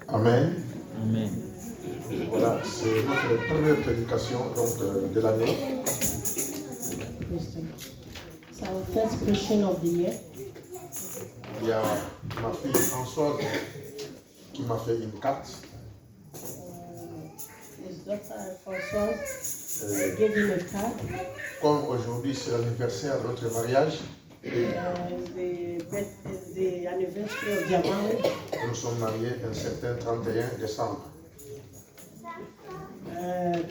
Amen. Amen. Voilà, c'est notre première prédication donc, de l'année. It's our first preaching of the year. Il y a ma fille Françoise qui m'a fait une carte. His daughter Françoise gave him a card. Comme aujourd'hui c'est l'anniversaire de notre mariage, The anniversary of their marriage. nous sommes mariés un certain 31 décembre.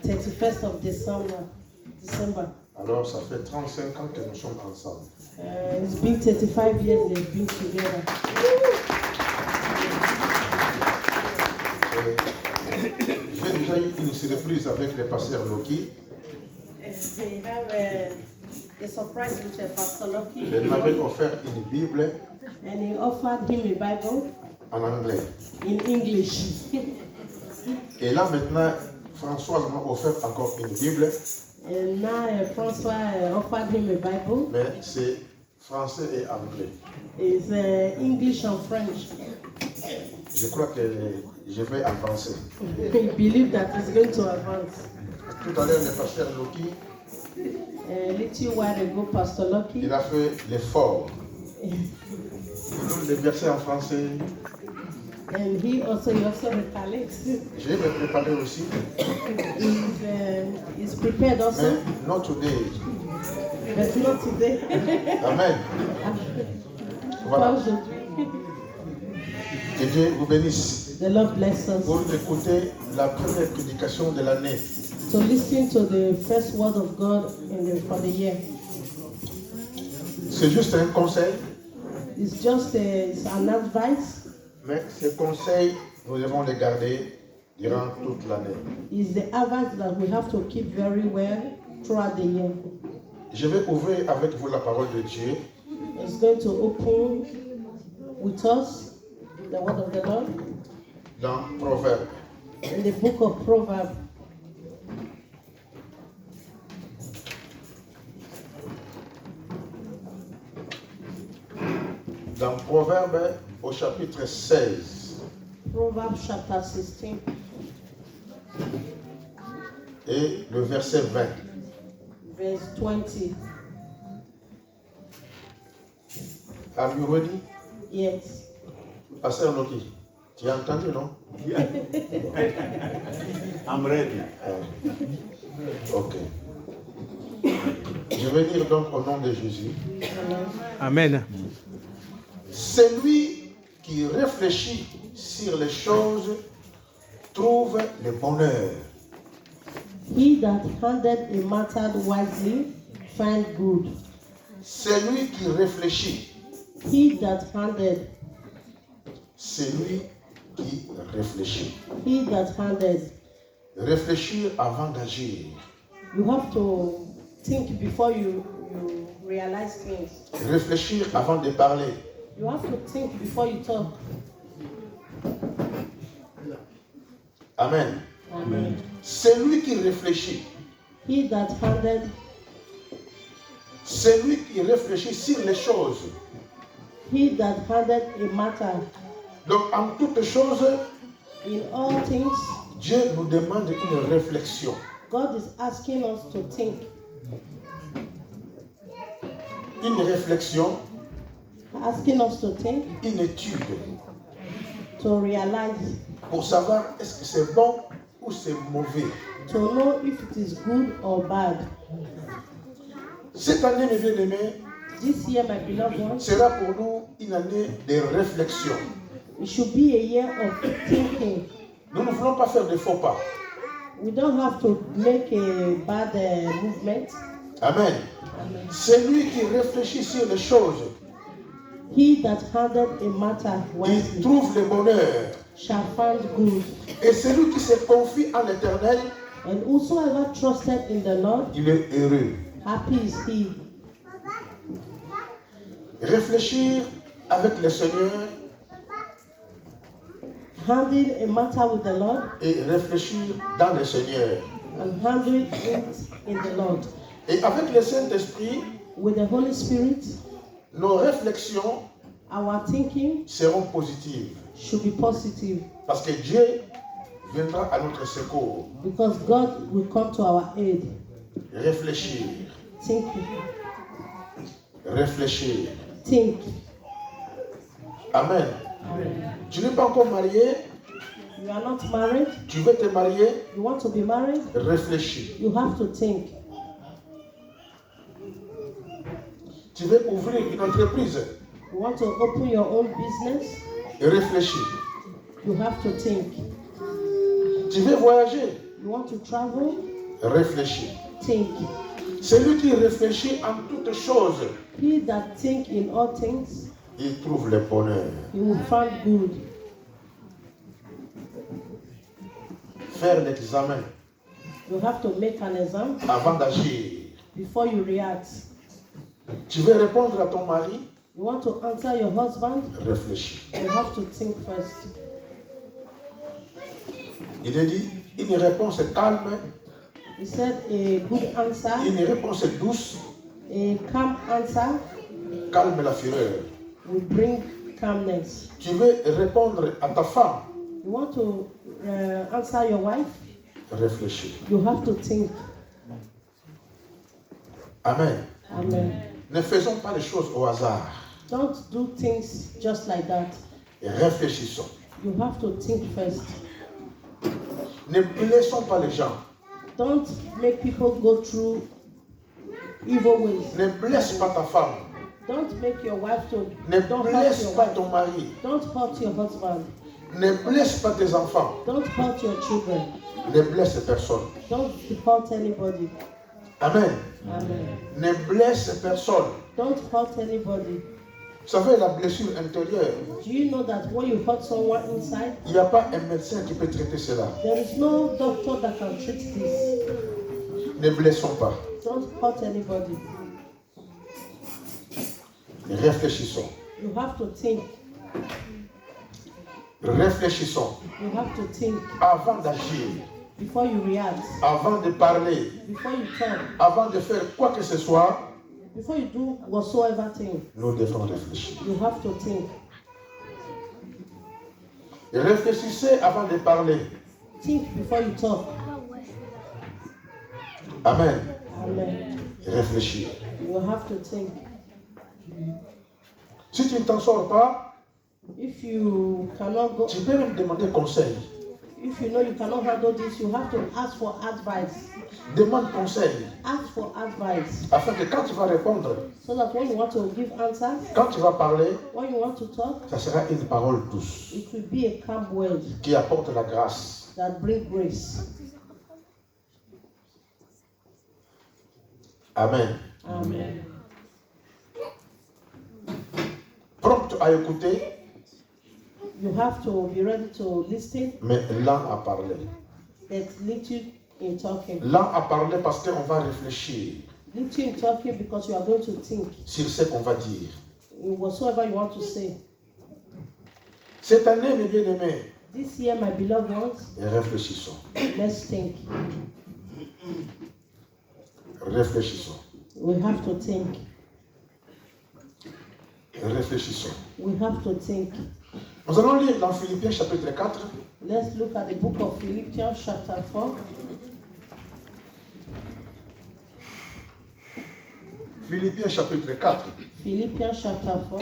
31st of December. Alors ça fait 35 ans que nous sommes ensemble. It's been 35 years they've been together. J'ai déjà eu une surprise avec le pasteur Loki. They have a surprise with Pastor Lucky. Il m'avait offert une Bible And he offered him a Bible en anglais. in English. Et là maintenant, Françoise m'a offert encore une Bible, And now François offered him a Bible. mais c'est français et anglais. It's English and French. Je crois que je vais avancer. He believed that he's going to advance. Tout à l'heure, le pasteur Loki, A little while ago, Pastor Lucky, il a fait l'effort. Il donne des versets en français. and he also recollects. Je vais me préparer aussi, He's prepared also, mais not today. but not today. Amen. Pas Voilà. aujourd'hui. Que Dieu vous bénisse The Lord bless us. pour écouter la première prédication de l'année. To listen to the first word of God for the year. C'est juste un conseil, It's just it's an advice. mais ces conseils, nous devons les garder durant toute l'année. It's the advice that we have to keep very well throughout the year. Je vais ouvrir avec vous la parole de Dieu It's going to open with us the word of the Lord dans Proverbe. in the book of Proverbs. Dans Proverbe au chapitre 16 Proverbs chapter 16, et le verset 20. verse 20. Have you ready? Yes. Pasteur Loki, tu as entendu, non? I'm ready. Ok. Je vais lire donc au nom de Jésus. Amen. Celui qui réfléchit sur les choses trouve le bonheur. He that handled a matter wisely find good. Celui qui réfléchit, He that handled, celui qui réfléchit. he that handled. Réfléchir avant d'agir. You have to think before you realize things. Réfléchir avant de parler. You have to think before you talk. Amen. Amen. Celui qui réfléchit, He that handled, celui qui réfléchit sur les choses. he that handled a matter. Donc en toutes choses, In all things, Dieu nous demande une réflexion. God is asking us to think. Une réflexion, Asking us to think, une étude. to realize, Pour savoir est-ce que c'est bon ou c'est mauvais. to know if it is good or bad. Cette année, mes bien-aimés, This year, my beloved ones, sera pour nous une année de réflexion. it should be a year of thinking. Nous ne voulons pas faire de faux pas. We don't have to make a bad movement. Amen. Amen. Celui qui réfléchit sur les choses, He that handled a matter il wisely trouve le bonheur. shall find good. Et celui qui se confie en l'Éternel, And whosoever trusted in the Lord, il est heureux. happy is he. Réfléchir avec le Seigneur Handling a matter with the Lord et réfléchir dans le Seigneur. and handling it in the Lord. Et avec le Saint-Esprit, With the Holy Spirit, nos réflexions our thinking seront positives. should be positive Parce que Dieu viendra à notre secours. because God will come to our aid. Réfléchir, Think, réfléchir. think. Amen. Tu n'es pas encore marié, You are not married, tu veux te marier, you want to be married, réfléchis. you have to think. Tu veux ouvrir une entreprise, You want to open your own business, réfléchis. you have to think. Tu veux voyager, You want to travel, réfléchis. think. Celui qui réfléchit en toutes choses, He that think in all things, il trouve le bonheur. he will find good. Faire l'examen You have to make an exam avant d'agir. before you react. Tu veux répondre à ton mari, You want to answer your husband, réfléchis. you have to think first. Il est dit, une réponse calme, He said a good answer, une réponse douce, a calm answer calme la fureur. will bring calmness. Tu veux répondre à ta femme, You want to answer your wife, réfléchis. you have to think. Amen. Amen. Ne faisons pas les choses au hasard. Don't do things just like that. Et réfléchissons. You have to think first. Ne blessons pas les gens. Don't make people go through evil ways. Ne blesse pas ta femme. Don't make your wife to. Ne Don't hurt blesse your pas wife. ton mari. Don't hurt your husband. Ne blesse pas tes enfants. Don't hurt your children. Ne blesse personne. Don't hurt anybody. Amen. Amen. Ne blesse personne. Don't hurt anybody. Vous savez, la blessure intérieure, Do you know that when you hurt someone inside, il n'y a pas un médecin qui peut traiter cela. there is no doctor that can treat this? Ne blessons pas. Don't hurt anybody. Réfléchissons. You have to think. Réfléchissons You have to think avant d'agir, before you react, avant de parler, before you talk, avant de faire quoi que ce soit. before you do whatsoever thing. Nous devons réfléchir. You have to think. Réfléchissez avant de parler. Think before you talk. Amen. Amen. Réfléchir. You have to think. Si tu ne t'en sors pas, If you cannot go, tu peux même demander conseil. if you know you cannot handle this, you have to ask for advice. Demande conseil. Ask for advice. Afin que quand tu vas répondre, So that when you want to give answers, quand tu vas parler, when you want to talk, ça sera une parole douce it will be a calm word qui apporte la grâce. that brings grace. Amen. Amen. Prompt à écouter, You have to be ready to listen, mais lent à parler. but little in talking. Lent à parler parce qu'on va réfléchir Little in talking because you are going to think sur ce qu'on va dire. in whatsoever you want to say. Cette année, mes bien-aimés, This year, my beloved ones, réfléchissons. let's think. Réfléchissons. We have to think. Réfléchissons. We have to think. Nous allons lire dans Philippiens chapitre 4, Let's look at the book of Philippians chapter 4. Philippiens chapitre 4. Philippians chapter 4.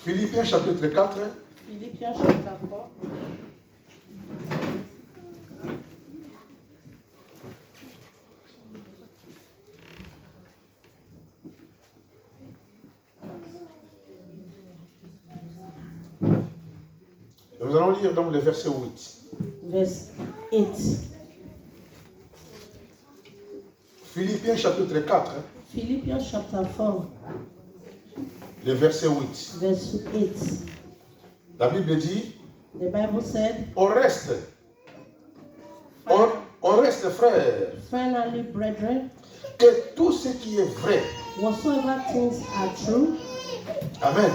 Philippiens chapitre 4, Philippians chapter 4. nous allons lire donc le verset 8. Verse 8. Philippiens chapitre 4, Philippians chapter 4. le verset 8. Verse 8. La Bible dit, The Bible said, au reste, frères, finally, brethren, que tout ce qui est vrai, whatsoever things are true, Amen.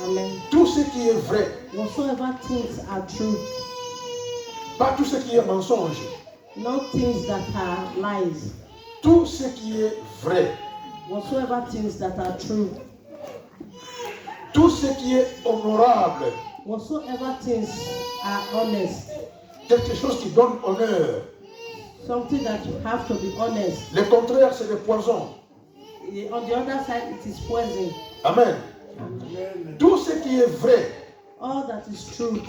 Amen. Tout ce qui est vrai, Whatsoever things are true, pas tout ce qui est mensonge. not things that are lies. Tout ce qui est vrai, Whatsoever things that are true, tout ce qui est honorable, whatsoever things are honest, quelque chose qui donne honneur. something that you have to be honest. Le contraire, c'est le poison. On the other side, it is poison. Amen. Tout ce qui est vrai, All that is true,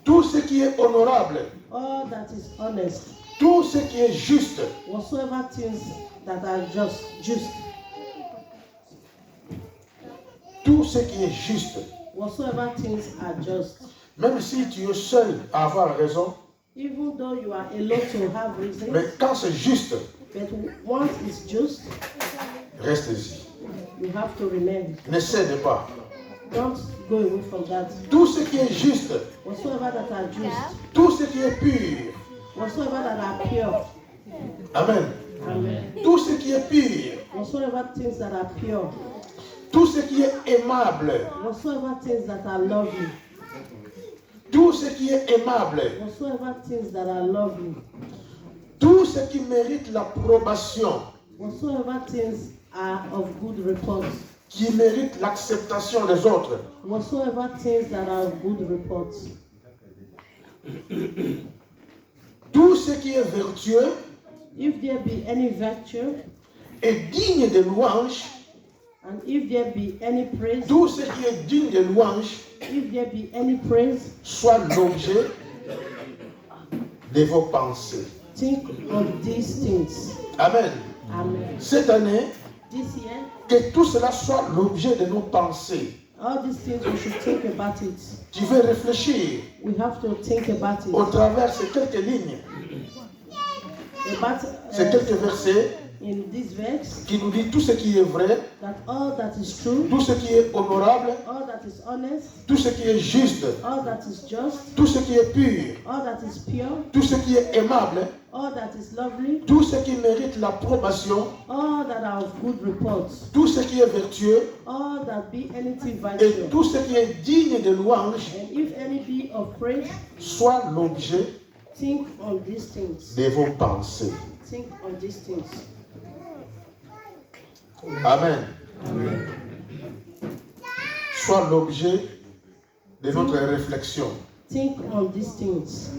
tout ce qui est honorable, all that is honest, tout ce qui est juste, whatsoever things that are just, tout ce qui est juste, whatsoever things are just. même si tu es seul à avoir raison, Even though you are alone to have reason, mais quand c'est juste, but once it's just, reste-y. you have to remain. Ne cède pas. Don't go away from that. Tout ce qui est juste, Whatsoever that are just, tout ce qui est pur, whatsoever that are pure, amen. amen. Tout ce qui est pur, Whatsoever things that are pure, tout ce qui est aimable, whatsoever things that are lovely, tout ce qui est aimable, whatsoever things that are lovely, tout ce qui mérite l'approbation, whatsoever things are of good report, qui mérite l'acceptation des autres, whatsoever things that are of good report, tout ce qui est vertueux if there be any virtue, et digne de louange, and if there be any praise, tout ce qui est digne de louange if there be any praise, soit l'objet de vos pensées. think of these things. Amen. Amen. Cette année, This year, que tout cela soit l'objet de nos pensées. all these things we should think about it. Tu veux réfléchir We have to think about au it. travers de ces quelques lignes, About ces quelques versets in this verse, qui nous dit tout ce qui est vrai, that all that is true, tout ce qui est honorable, all that is honest, tout ce qui est juste, all that is just, tout ce qui est pur, all that is pure, tout ce qui est aimable, all that is lovely, tout ce qui mérite l'approbation, all that are of good report, tout ce qui est vertueux all that be anything et virtuous, tout ce qui est digne de louange and if any be of praise, soit l'objet think on these things. de vos pensées. Think on these things. Amen. Soit l'objet de notre réflexion. Think on these things.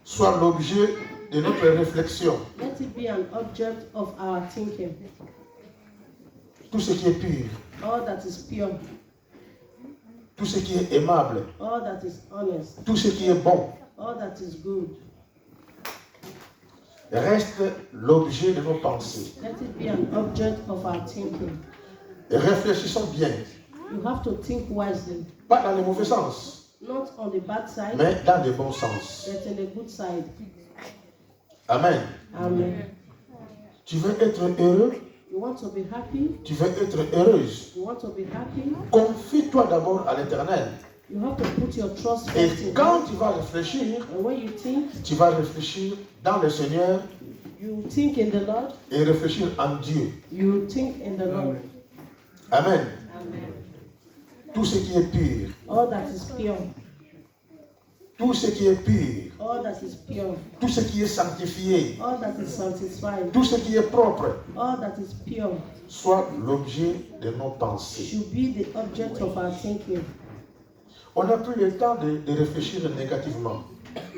Soit l'objet de notre réflexion. Let it be an object of our thinking. Tout ce qui est pur, All that is pure, tout ce qui est aimable, all that is honest, tout ce qui est bon, all that is good. reste l'objet de nos pensées. Let it be an object of our thinking. Et réfléchissons bien, You have to think wisely, pas dans le mauvais sens, not on the bad side, mais dans le bon sens. but on the good side. Amen. Amen. Tu veux être heureux, You want to be happy? tu veux être heureuse. You want to be happy? Confie-toi d'abord à l'Éternel. You have to put your trust Et first in quand God. tu vas réfléchir, And when you think, tu vas réfléchir dans le Seigneur you think in the Lord, et réfléchir en Dieu. you think in the Lord. Amen. Amen. Tout ce qui est pur, All that is pure, tout ce qui est pur, all that is pure, tout ce qui est sanctifié, all that is sanctified, tout ce qui est propre, all that is pure soit l'objet de nos pensées. should be the object of our thinking. On n'a plus le temps de réfléchir négativement,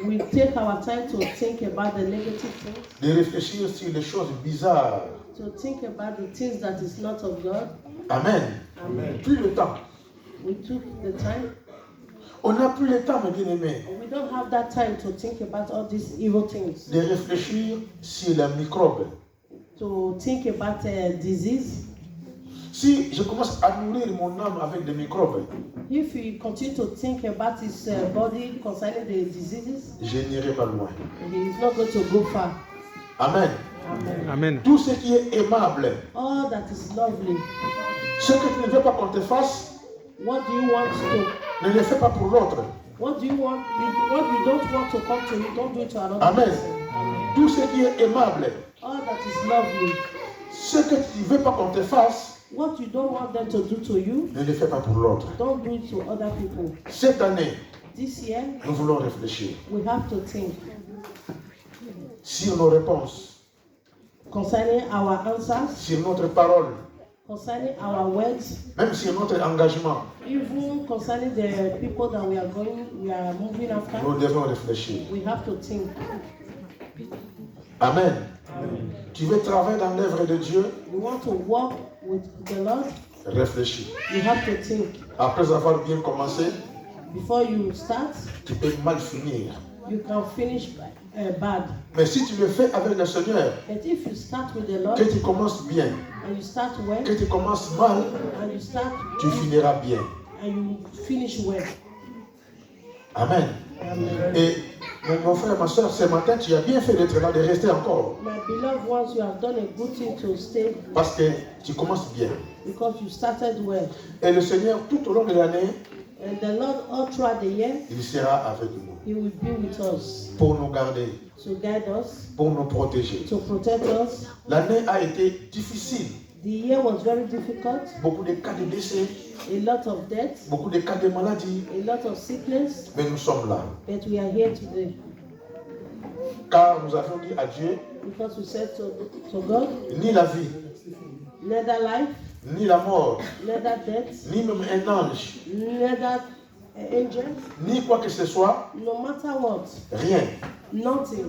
We take our time to think about the negative things, de réfléchir sur les choses bizarres. to think about the things that is not of God. Amen. Amen. Plus le temps. We took the time. On n'a plus le temps, mes bien-aimés, We don't have that time to think about all these evil things, de réfléchir sur les microbes. to think about disease. Si je commence à nourrir mon âme avec des microbes, If we continue to think about his body concerning the diseases, je n'irai pas loin. he is not going to go far. Amen. Amen. Amen. Tout ce qui est aimable, All that is lovely, ce que tu ne veux pas qu'on te fasse, what do you want to? ne le fais pas pour l'autre. What do you want? What you don't want to come to you, don't do it to another Amen. person. Amen. Tout ce qui est aimable, All that is lovely, ce que tu ne veux pas qu'on te fasse, What you don't want them to do to you, ne le fais pas pour l'autre. don't do it to other people. Cette année, This year, nous voulons réfléchir we have to think sur nos réponses, concerning our answers, sur notre parole, concerning our words, même sur notre engagement. even concerning the people that we are moving after. Nous devons réfléchir. We have to think. Amen. Tu veux travailler dans l'œuvre de Dieu? You want to walk with the Lord, Réfléchis. you have to think. Après avoir bien commencé, Before you start, tu peux mal finir. you can finish bad. Mais si tu le fais avec le Seigneur, But if you start with the Lord que tu commences bien, and you start well que tu commences mal, and you start tu finiras bien. and you finish well. Amen. Amen. Et mon frère, ma soeur, ce matin, tu as bien fait d'être là, de rester encore. My beloved ones, you have done a good thing to stay Parce que tu commences bien. because you started well. Et le Seigneur, tout au long de l'année, And the Lord, all throughout the year, il sera avec nous. He will be with us Pour nous garder, to guide us, pour nous protéger. to protect us. L'année a été difficile. The year was very difficult, Beaucoup de cas de décès, a lot of death, beaucoup de cas de maladie. a lot of sickness, Mais nous sommes là. but we are here today Car nous avons dit à Dieu, because we said to God, ni la vie, neither life, ni la mort, neither death, ni même un ange, neither angel, ni quoi que ce soit, no matter what, rien. nothing,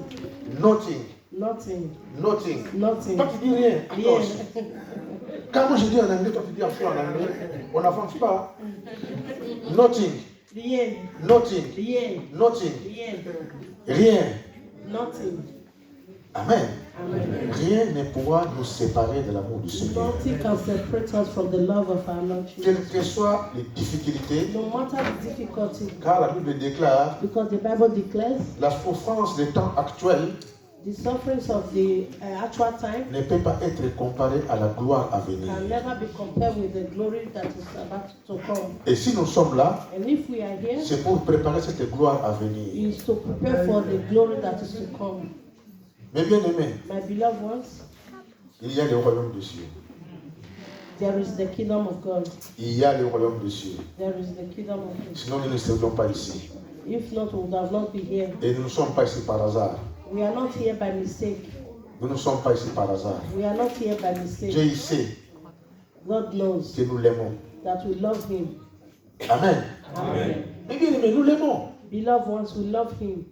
Nothing. nothing, Nothing. nothing. Toi tu dis rien. Yeah. Quand moi je dis en anglais, toi tu dis en anglais, on n'avance pas. Nothing. Yeah. Nothing. Yeah. Nothing. Yeah. Rien. Nothing. Amen. Amen. Rien ne pourra nous séparer de l'amour du Seigneur. Nothing can separate us from the love of our Lord Jesus. Quelles que soient les difficultés, No matter the difficulty, car la Bible déclare because the Bible declares la souffrance des temps actuels the sufferings of the actual time ne peut pas être comparée à la gloire à venir. can never be compared with the glory that is about to come. Et si nous sommes là, And if we are here, c'est pour préparer cette gloire à venir. it is to prepare for the glory that is to come. Mais bien aimés, My beloved ones, il y a le royaume des cieux. there is the kingdom of God. Il y a le royaume des cieux. There is the kingdom of God. Sinon, nous ne serions pas ici. If not, we would have not been here. Et nous ne sommes pas ici par hasard. We are not here by mistake. Nous ne sommes pas ici par hasard. We are not here by Dieu mistake. il sait God knows que nous l'aimons. that we love Him. Amen. Amen. Mais bien aimés, nous l'aimons. Beloved ones, we love Him.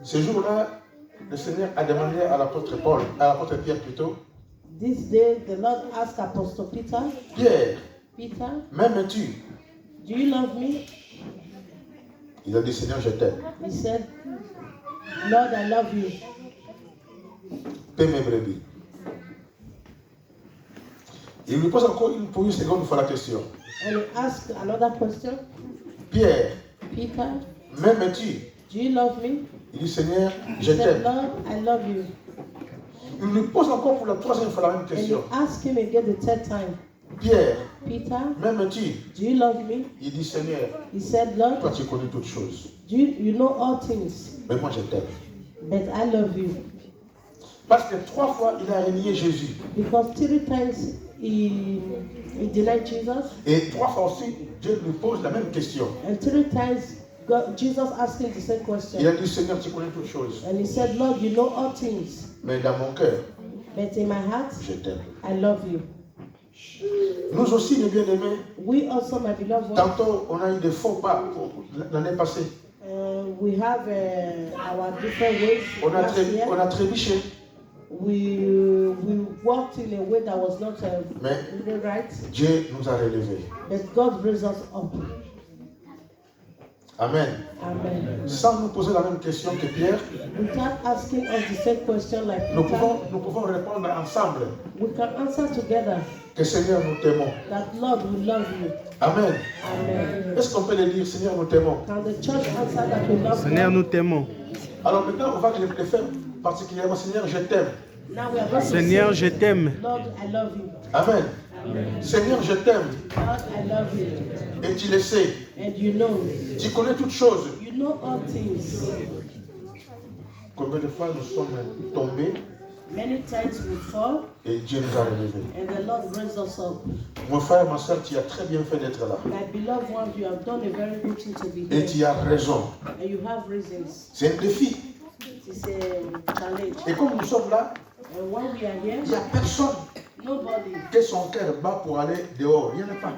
Ce jour-là, le Seigneur a demandé à l'apôtre Paul, à l'apôtre Pierre plutôt, This day, the Lord asked Apostle Peter, Pierre, Peter, m'aimes-tu? do you love me? Il a dit, Seigneur, je t'aime. He said, Lord, I love you. Paie mes brebis. Il lui pose encore pour une seconde fois la question. And he asked another question, Pierre, Peter, m'aimes-tu? do you love me? Il dit, Seigneur, je He said, t'aime. Lord, I love you. Il lui pose encore pour la troisième fois la même And he question. asked him again the third time, Pierre, Peter, m'aimes-tu? do you love me? Il dit, Seigneur, He said, toi Lord, tu connais toutes choses. you know all things, Mais moi je t'aime. but I love you. Parce que 3 fois il a renié Jésus. Because 3 times he denied Jesus, Et 3 fois aussi, Dieu lui pose la même question. and 3 times Jesus asked him the same Il question. a dit, Seigneur, tu connais toutes choses. And he said, Lord, you know all things, Mais dans mon cœur, but in my heart, je t'aime. I love you. Nous aussi, mes bien-aimés, We also, my beloved ones, tantôt on a eu des faux pas l'année passée. we have our different ways. Last year, On a trébuché. we walked in a way that was not Mais really right, Dieu nous a relevés. but God raised us up. Amen. Amen. Sans nous poser la même question que Pierre, Without asking us the same question like nous Peter, pouvons répondre ensemble we can answer together que Seigneur, nous t'aimons. that Lord will love you. Amen. Amen. Est-ce qu'on peut le dire, Seigneur, nous t'aimons? Can the church answer that we love Seigneur, God? nous t'aimons. Alors maintenant, on va le faire particulièrement. Seigneur, je t'aime. Now we are going to Seigneur, say, je t'aime. Lord, I love you. Amen. Seigneur, je t'aime. Lord, I love you. Et tu le sais. And you know, Tu connais toutes choses. you know all things. Combien de fois nous sommes tombés Many times we fall, et Dieu nous a relevés. and the Lord raised us up. Mon frère, ma soeur, tu as très bien fait d'être là. My beloved ones, you have done a very good thing to be Et here. tu as raison. And you have reasons. C'est un défi. It's a challenge. Et comme nous sommes là, And when we are here, il n'y a personne nobody, que son cœur bat pour aller dehors. Il n'y en a pas.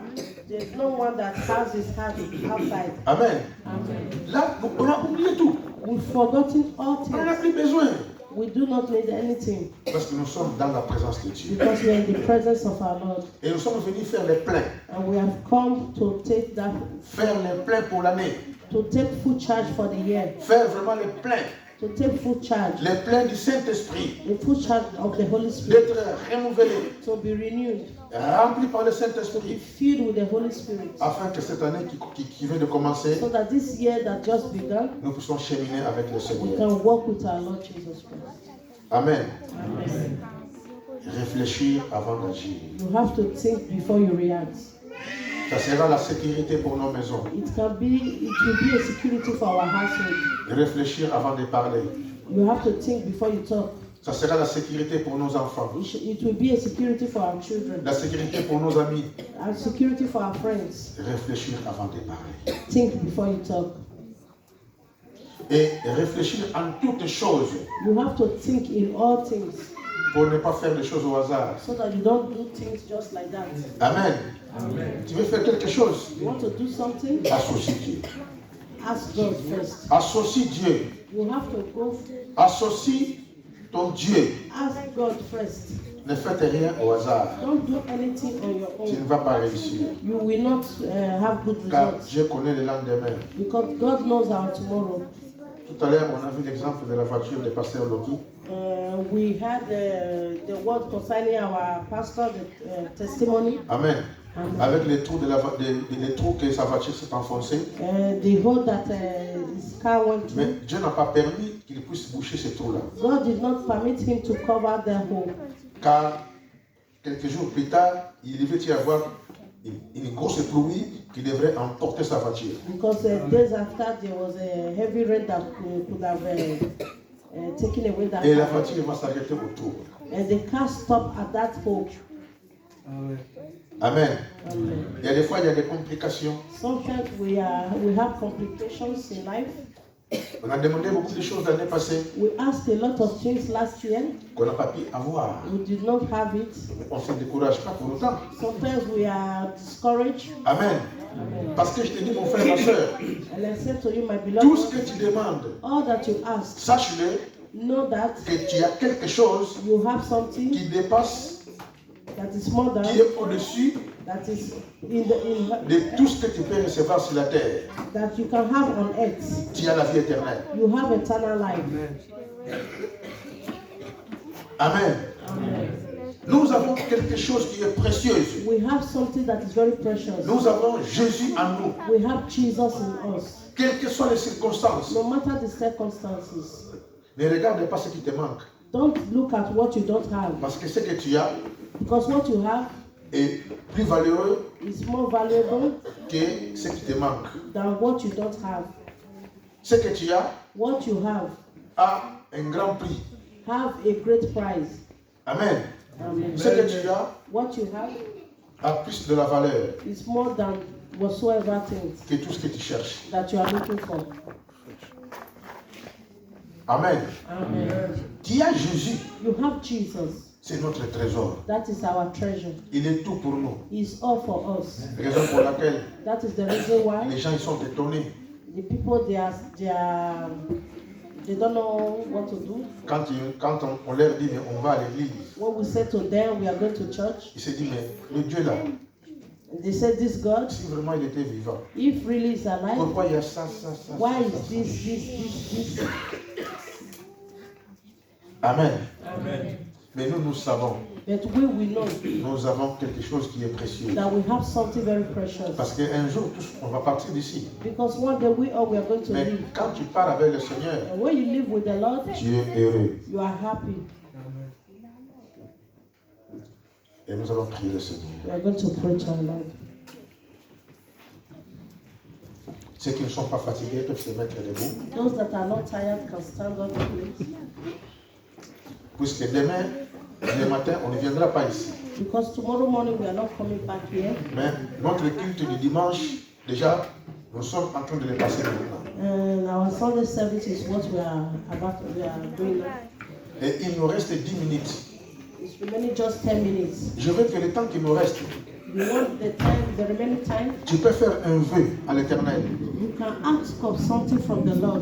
there's no one that has his heart outside. Amen. Amen. Là, on a oublié tout. We've forgotten all On n'en a things. plus besoin. We do not need anything Parce que nous sommes dans la présence de Dieu. because we are in the presence of our Lord. Et nous sommes venus faire les pleins. And we have come to take that, Faire les pleins pour l'année. to take full charge for the year, Faire vraiment les pleins. to take full charge, Les pleins du Saint-Esprit. the full charge of the Holy Spirit, D'être renouvelés. to be renewed, Remplis par le be Saint-Esprit. filled with the Holy Spirit, Afin que cette année qui vient de commencer, so that this year that just begun, nous puissions cheminer avec le we Seigneur. can walk with our Lord Jesus Christ. Amen. Amen. Réfléchir avant d'agir. You have to think before you react. Ça sera la sécurité pour nos maisons. It will be a security for our household. Réfléchir avant de parler. You have to think before you talk. Ça sera la sécurité pour nos enfants. It will be a security for our children, La sécurité pour nos amis. a security for our friends. Réfléchir avant de parler. Think before you talk. Et réfléchir en toutes choses You have to think in all things pour ne pas faire les choses au hasard. so that you don't do things just like that. Amen. Tu veux faire quelque chose? You want to do something? Associe Dieu. Ask God first. Associe Dieu. You have to go Associe ton Dieu. ask God first. Ne faites rien au hasard. Don't do anything on your Tu ne own. vas pas réussir. You will not have good Car results Dieu connaît le lendemain. because God knows our tomorrow. Tout à l'heure, on a vu l'exemple de la voiture de Pasteur Loki. We had the word concerning our pastor, the testimony, Amen. Amen. Avec les trous, les trous que sa voiture s'est enfoncée. the hole that his car went Mais through. Dieu n'a pas permis qu'il puisse boucher ces trous-là. God did not permit him to cover the hole Car quelques jours plus tard, il devait y avoir une grosse pluie qui devrait emporter sa voiture. because days after there was a heavy rain that could have taken away that Et la car. voiture va s'arrêter autour. And the car stopped at that hole. Amen. Amen. Il y a des fois, il y a des complications. Sometimes we have complications in life. On a demandé beaucoup de choses l'année passée We asked a lot of things last year. qu'on n'a pas pu avoir. We did not have it. On ne se décourage pas pour autant. Sometimes we are discouraged. Amen. Parce que je te dis, mon frère, ma soeur, And I said to you, my tout ce beloved, que tu demandes, all that you ask, sache-le know that que tu as quelque chose you have something qui dépasse, that is more than, qui est au-dessus that is de tout ce que tu peux recevoir sur la terre. that you can have on earth. Tu as la vie éternelle. You have eternal life. Amen. Amen. Nous avons quelque chose qui est précieux. We have something that is very precious. Nous avons Jésus en nous. We have Jesus in us. Quelles que soient les circonstances, No matter the circumstances, ne regarde pas ce qui te manque. don't look at what you don't have, Parce que ce que tu as because what you have est plus valeureux is more valuable que ce qui te manque. than what you don't have. Ce que tu as What you have un grand prix. have a great price. Amen. Amen. Ce que tu as What you have a plus de la valeur is more than whatsoever things que tout ce que tu cherches. that you are looking for. Amen. Amen. Tu as Jésus, You have Jesus. c'est notre trésor. That is our treasure. Il est tout pour nous. He's all for us. Raison pour laquelle That is the reason why les gens ils sont étonnés the people they don't know what to do. quand on leur dit mais on va à l'église. When we say to them we are going to church, Ils se disent mais le Dieu là, they say this God, si vraiment il était vivant, if really is alive, pourquoi il y a ça? why ça, is ça? this? Amen. Amen. Mais nous savons, But we know nous avons quelque chose qui est précieux. that we have something very precious. Parce qu'un jour, tous, on va partir d'ici. Because one day we are going to Mais live. quand tu pars avec le Seigneur, And when you live with the Lord, tu es heureux. you are happy. Et nous allons prier le Seigneur. We are going to pray to our Lord. Ceux qui ne sont pas fatigués peuvent se mettre debout. Those that are not tired can stand up, please. puisque demain, le matin, on ne viendra pas ici. Because tomorrow morning we are not coming back here. Mais notre culte du dimanche, déjà, nous sommes en train de le passer maintenant. And our Sunday service is what we are doing now. Et il nous reste 10 minutes. It's remaining just 10 minutes. Je veux que le temps qui nous reste, You want the remaining time? tu peux faire un vœu à l'Éternel. You can ask of something from the Lord.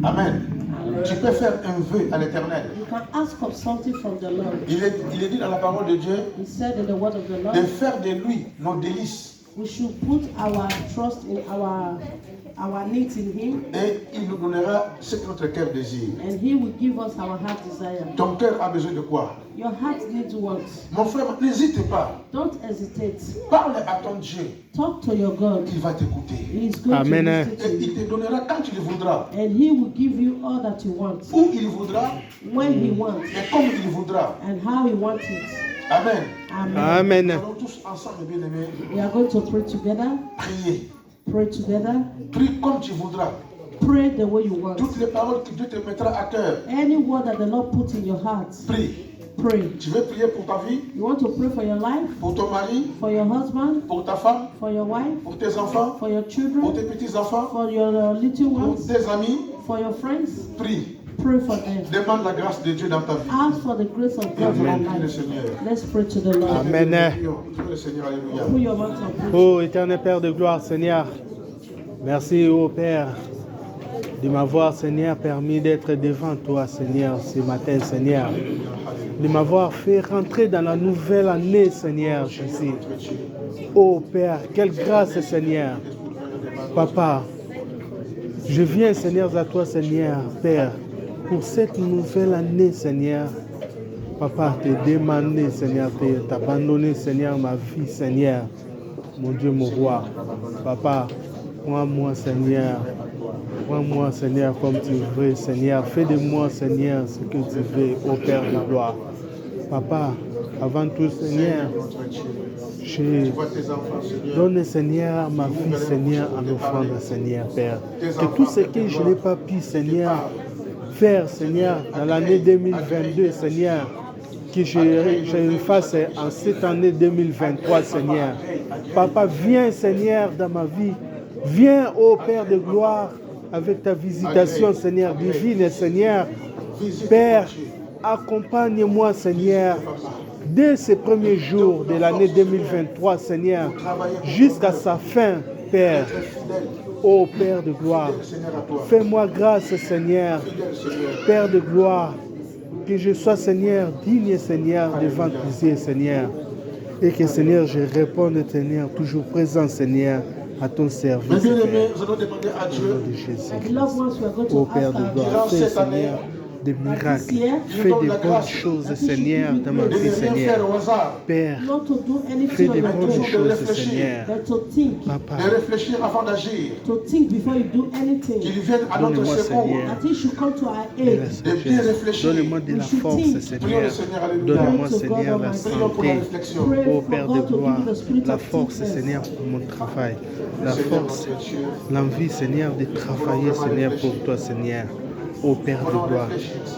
Amen. Amen. Tu peux faire un vœu à l'Éternel. You can ask of something from the Lord. Il est dit dans la parole de Dieu He said in the word of the Lord, de faire de lui nos délices. we should put our trust in our needs in Him, Et il nous donnera ce que notre cœur désire. and He will give us our heart desire. Ton cœur a besoin de quoi? Your heart needs what? Mon frère, n'hésite pas. Don't hesitate. Parle à ton Dieu. Talk to your God. Il va t'écouter. He is going Amen. to listen Et to il you. te donnera quand il voudra. And He will give you all that you want, Où il voudra when He wants, et comme il voudra. and how He wants it. Amen. Amen. Nous Amen. allons tous ensemble, bien-aimés, We are going to pray together. prier. Pray together. Prie comme tu voudras. Pray the way you want. Toutes les paroles que Dieu te mettra à cœur. Any word that the Lord puts in your heart, Prie. pray. Tu veux prier pour ta vie, You want to pray for your life, pour ton mari, for your husband, pour ta femme, for your wife, pour tes enfants, for your pour children, tes petits-enfants, for your little pour ones, tes amis. for your friends. Prie. Pray for them. Demande la grâce de Dieu dans ta vie. Ask for the grace of Et God in nous your allons prier le life. Seigneur. Let's pray to the Lord. Amen. Prions le Seigneur, alléluia. Put your mouth and pray. Ô éternel Père de gloire, Seigneur, merci, ô Père, de m'avoir, Seigneur, permis d'être devant toi, Seigneur, ce matin, Seigneur. De m'avoir fait rentrer dans la nouvelle année, Seigneur Jésus. Ô Père, quelle grâce, Seigneur. Papa, je viens, Seigneur, à toi, Seigneur, Père, pour cette nouvelle année, Seigneur. Papa, te demander, Seigneur, t'abandonner, Seigneur, ma vie, Seigneur. Mon Dieu, mon roi. Papa, prends-moi, Seigneur. Prends-moi, Seigneur, comme tu veux, Seigneur. Fais de moi, Seigneur, ce que tu veux, ô Père de gloire. Papa, avant tout, Seigneur, je Tu vois tes enfants, Seigneur. donne, Seigneur, ma vie, Seigneur, en offrande, Seigneur, Père. Que tout ce que je n'ai pas pu, Seigneur, faire, Seigneur, dans l'année 2022, Seigneur, que je le fasse en cette année 2023, Seigneur. Papa, viens, Seigneur, dans ma vie. Viens, ô Père de gloire, avec ta visitation, Seigneur, divine, Seigneur. Père, accompagne-moi, Seigneur, dès ces premiers jours de l'année 2023, Seigneur, jusqu'à sa fin, Père. Ô Père de gloire, fais-moi grâce, Seigneur, Père de gloire, que je sois, Seigneur, digne, Seigneur, devant tes yeux, Seigneur. Et que, Seigneur, je réponde, Seigneur, toujours présent, Seigneur, à ton service, Mais bien aimé, Père. nous allons demander à Au nom Dieu de Jésus. And beloved ones, we are going Ô to Père ask de our gloire, God fais, Seigneur, des miracles. Fais des bonnes choses, Seigneur, dans ma de vie, ne rien faire Seigneur. au hasard, Père, not to do fais anything des on your bonnes own, choses, Seigneur. but to think, Papa, de réfléchir avant d'agir, to think before you do qu'il anything. vienne à notre Donne-moi, secours, Seigneur, That He should come to our de la aid. sagesse. Donne-moi de la force, prions le Seigneur. Seigneur, alléluia. Donne-moi, Pray to Seigneur, God la Almighty. Prions pour la santé. réflexion. Pray Ô for Père de God to give gloire, you the spirit la of force, thinkness. Seigneur, pour mon travail. La Seigneur, force, notre Dieu, l'envie, Seigneur, de travailler, Seigneur, pour toi, Seigneur. Ô Père de gloire,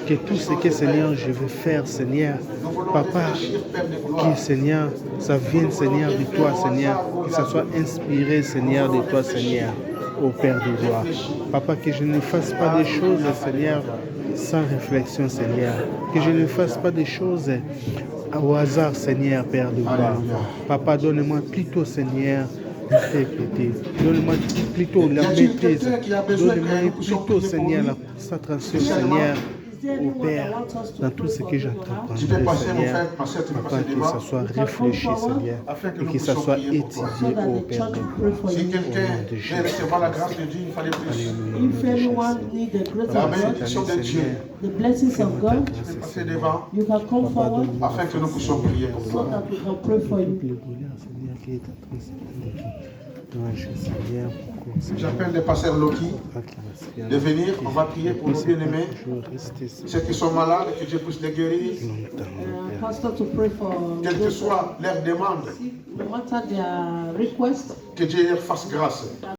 que tout ce que, Seigneur, je veux faire, Seigneur, nous voulons Papa, réfléchir, Père de gloire. que, Seigneur, ça vienne, Seigneur, de toi, Seigneur, que ça soit inspiré, Seigneur, de toi, Seigneur, ô Père de gloire. Papa, que je ne fasse pas des choses, Seigneur, sans réflexion, Seigneur. Que je ne fasse pas des choses au hasard, Seigneur, Père de gloire. Papa, donne-moi plutôt, Seigneur, l'intégrité. Donne-moi plutôt la maîtrise. Donne-moi plutôt, Seigneur, la concentration, Seigneur, Is there au anyone that Père, wants us to dans pray tout ce for que people j'entreprendrai, Tu peux passer, mon Seigneur. frère, ma soeur, tu peux Papa, passer que devant. ça soit réfléchi, Seigneur, Afin que et nous que ça puissions soit prier pour toi. so étudié, that ô the Père church de will pray for Si you? quelqu'un veut recevoir la grâce de Dieu, il fallait plus. If anyone needs the grace La of God, bénédiction de Dieu, the blessings of God, tu peux passer devant you can come forward afin que nous puissions prier pour so toi. that we can pray for you. Le bonheur, Seigneur, qui est à toi, Seigneur, J'appelle le pasteur Loki de venir. On va prier pour nos bien-aimés, ceux qui sont malades, que Dieu puisse les guérir, Pastor to pray for quelle que those soit leur demande, no matter their request. que Dieu leur fasse grâce.